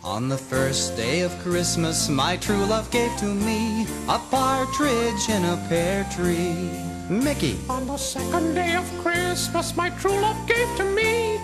On the first day of Christmas, my true love gave to me a partridge in a pear tree. Mickey. On the second day of Christmas, my true love gave to me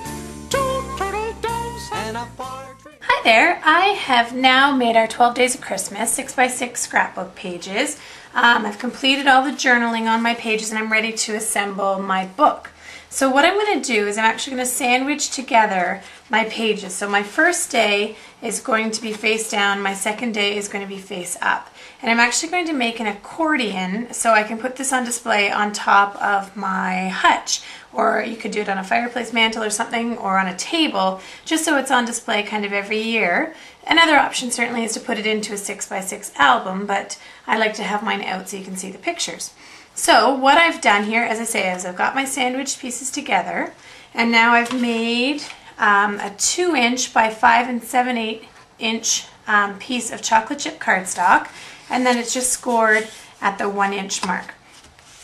two turtle doves and a partridge. Hi there, I have now made our 12 Days of Christmas 6x6 scrapbook pages. I've completed all the journaling on my pages and I'm ready to assemble my book. So what I'm going to do is I'm actually going to sandwich together my pages. So my first day is going to be face down, my second day is going to be face up. And I'm actually going to make an accordion so I can put this on display on top of my hutch. Or you could do it on a fireplace mantle or something, or on a table, just so it's on display kind of every year. Another option certainly is to put it into a 6x6 album, but I like to have mine out so you can see the pictures. So what I've done here, as I say, is I've got my sandwiched pieces together, and now I've made a 2" by 5 7/8" piece of chocolate chip cardstock, and then it's just scored at the 1" mark.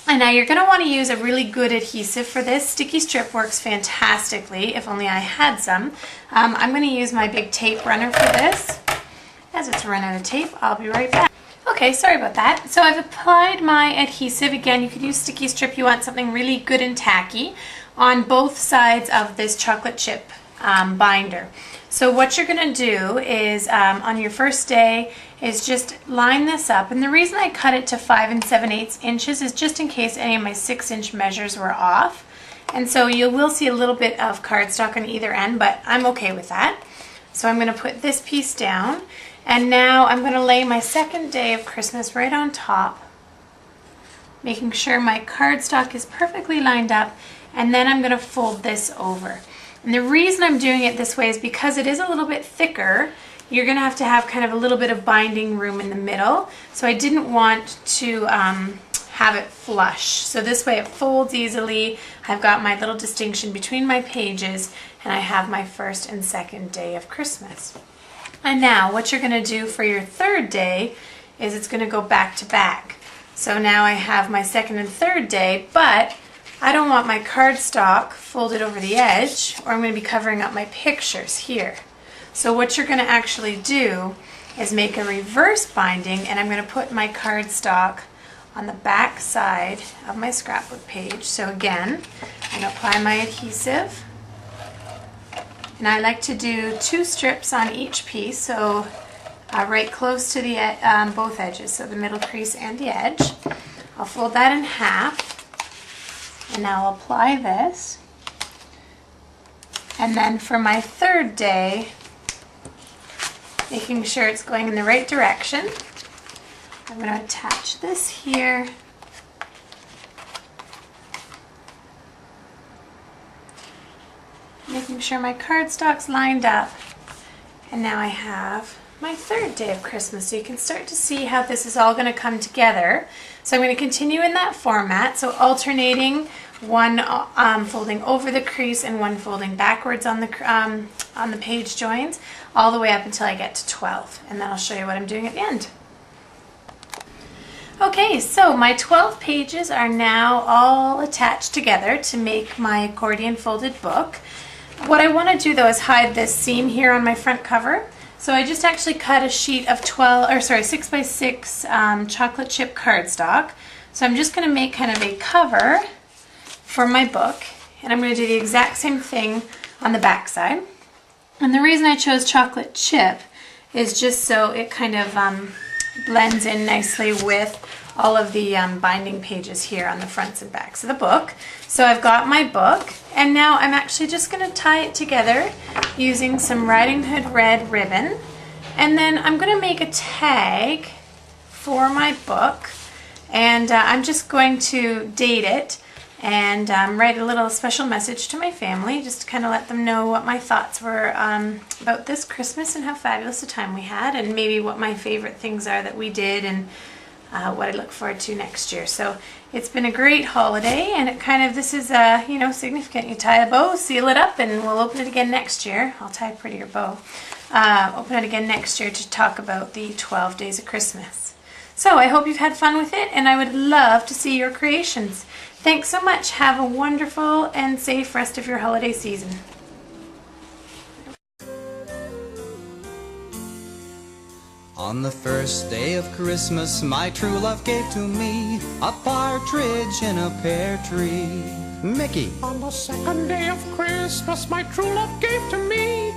And now you're going to want to use a really good adhesive for this. Sticky strip works fantastically, if only I had some. I'm going to use my big tape runner for this. As it's run out of tape, I'll be right back. Okay, sorry about that. So I've applied my adhesive. Again, you could use sticky strip. You want something really good and tacky on both sides of this chocolate chip binder. So what you're going to do is on your first day is just line this up. And the reason I cut it to 5 7/8 inches is just in case any of my 6" measures were off. And so you will see a little bit of cardstock on either end, but I'm okay with that. So I'm going to put this piece down. And now I'm going to lay my second day of Christmas right on top, making sure my cardstock is perfectly lined up, and then I'm going to fold this over. And the reason I'm doing it this way is because it is a little bit thicker. You're going to have kind of a little bit of binding room in the middle, so I didn't want to have it flush. So this way it folds easily. I've got my little distinction between my pages, and I have my first and second day of Christmas. And now what you're going to do for your third day is it's going to go back to back. So now I have my second and third day, but I don't want my cardstock folded over the edge, or I'm going to be covering up my pictures here. So what you're going to actually do is make a reverse binding, and I'm going to put my cardstock on the back side of my scrapbook page. So again, I'm going to apply my adhesive. And I like to do 2 strips on each piece, so right close to the both edges, so the middle crease and the edge. I'll fold that in half, and now I'll apply this. And then for my third day, making sure it's going in the right direction, I'm going to attach this here. Making sure my cardstock's lined up, and now I have my third day of Christmas. So you can start to see how this is all going to come together. So I'm going to continue in that format, so alternating one folding over the crease and one folding backwards on the page joins, all the way up until I get to 12, and then I'll show you what I'm doing at the end. Okay, so my 12 pages are now all attached together to make my accordion folded book. What I want to do though is hide this seam here on my front cover. So I just actually cut a sheet of 6x6 chocolate chip cardstock. So I'm just going to make kind of a cover for my book, and I'm going to do the exact same thing on the back side. And the reason I chose chocolate chip is just so it kind of blends in nicely with all of the binding pages here on the fronts and backs of the book. So I've got my book, and now I'm actually just going to tie it together using some Riding Hood red ribbon, and then I'm going to make a tag for my book, and I'm just going to date it and write a little special message to my family, just to kind of let them know what my thoughts were about this Christmas and how fabulous a time we had, and maybe what my favorite things are that we did, and what I look forward to next year. So it's been a great holiday, and it kind of, this is you know, significant. You tie a bow, seal it up, and we'll open it again next year. I'll tie a prettier bow. Open it again next year to talk about the 12 Days of Christmas. So I hope you've had fun with it, and I would love to see your creations. Thanks so much. Have a wonderful and safe rest of your holiday season. On the first day of Christmas, my true love gave to me a partridge in a pear tree. Mickey. On the second day of Christmas, my true love gave to me